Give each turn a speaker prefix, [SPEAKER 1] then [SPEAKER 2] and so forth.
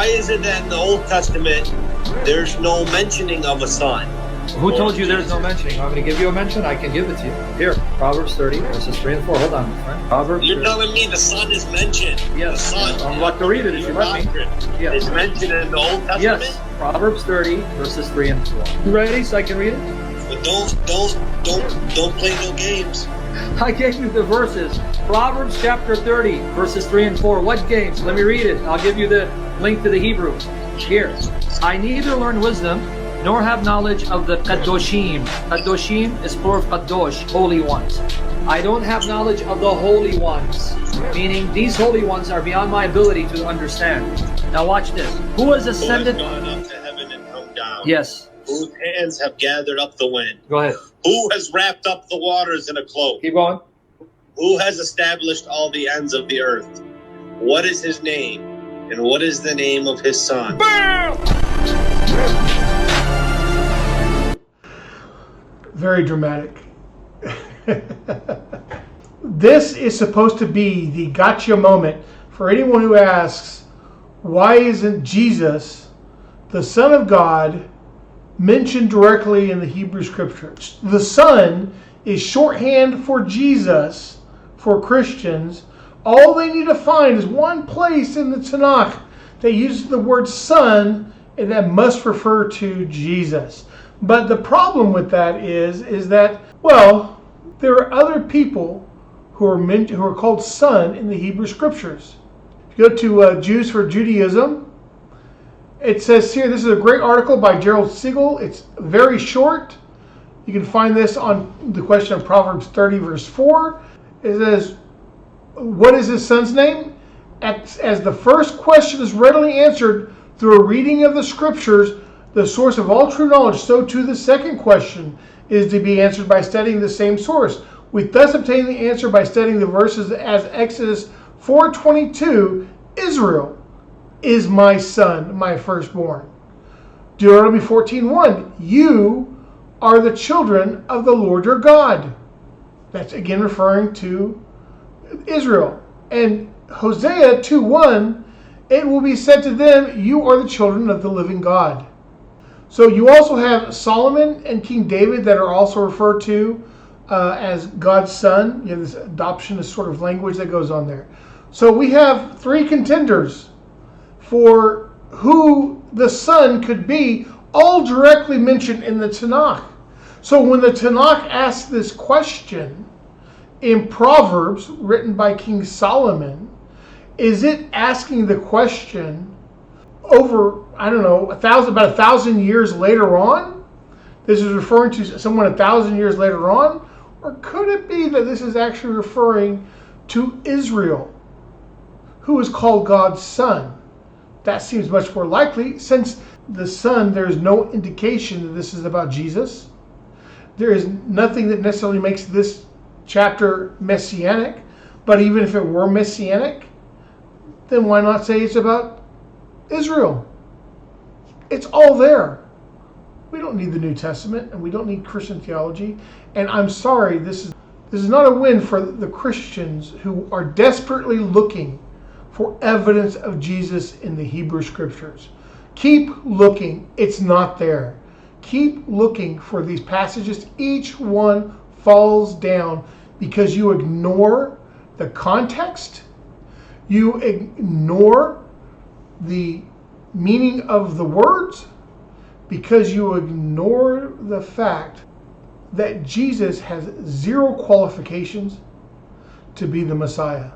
[SPEAKER 1] Why is it that in the Old Testament there's no mentioning of a son?
[SPEAKER 2] Who told you there's no mentioning? I'm going to give you a mention. I can give it to you. Here, Proverbs 30, verses 3 and 4. Hold on, my friend. Proverbs.
[SPEAKER 1] You're telling me the son is mentioned.
[SPEAKER 2] Yes.
[SPEAKER 1] The son.
[SPEAKER 2] I'm about to read it if you let me. Yes.
[SPEAKER 1] Is mentioned in the Old Testament.
[SPEAKER 2] Yes. Proverbs 30, verses 3 and 4. You ready so I can read it?
[SPEAKER 1] But don't play no games.
[SPEAKER 2] I gave you the verses. Proverbs chapter 30, verses 3 and 4. What games? Let me read it. I'll give you the link to the Hebrew. Here. I neither learn wisdom nor have knowledge of the Kadoshim. Kadoshim is plural of Kadosh, holy ones. I don't have knowledge of the holy ones, meaning these holy ones are beyond my ability to understand. Now watch this. Who has ascended?
[SPEAKER 1] Who has gone up to heaven and come down?
[SPEAKER 2] Yes.
[SPEAKER 1] Whose hands have gathered up the wind?
[SPEAKER 2] Go ahead.
[SPEAKER 1] Who has wrapped up the waters in a cloak?
[SPEAKER 2] Keep going.
[SPEAKER 1] Who has established all the ends of the earth? What is his name? And what is the name of his son?
[SPEAKER 3] Very dramatic. This is supposed to be the gotcha moment for anyone who asks, why isn't Jesus, the Son of God, mentioned directly in the Hebrew Scriptures? The Son is shorthand for Jesus for Christians. All they need to find is one place in the Tanach that uses the word Son and that must refer to Jesus. But the problem with that is that, well, there are other people who are called son in the Hebrew Scriptures. If you go to Jews for Judaism, it says here, this is a great article by Gerald Siegel. It's very short. You can find this on the question of Proverbs 30, verse 4. It says, what is his son's name? As the first question is readily answered through a reading of the Scriptures, the source of all true knowledge, so too the second question is to be answered by studying the same source. We thus obtain the answer by studying the verses as Exodus 4:22, Israel is my son, my firstborn. Deuteronomy 14:1, you are the children of the Lord your God. That's again referring to Israel. And Hosea 2:1, it will be said to them, you are the children of the living God. So you also have Solomon and King David that are also referred to as God's son. You have this adoptionist sort of language that goes on there. So we have three contenders for who the son could be, all directly mentioned in the Tanakh. So when the Tanakh asks this question in Proverbs, written by King Solomon, is it asking the question over, I don't know, about 1,000 years later on? This is referring to someone 1,000 years later on? Or could it be that this is actually referring to Israel, who is called God's son? That seems much more likely, since the son, there is no indication that this is about Jesus. There is nothing that necessarily makes this chapter messianic, but even if it were messianic, then why not say it's about Israel? It's all there. We don't need the New Testament, and we don't need Christian theology. And I'm sorry, this is not a win for the Christians who are desperately looking for evidence of Jesus in the Hebrew Scriptures. Keep looking. It's not there. Keep looking for these passages. Each one falls down because you ignore the context. You ignore the meaning of the words, because you ignore the fact that Jesus has zero qualifications to be the Messiah.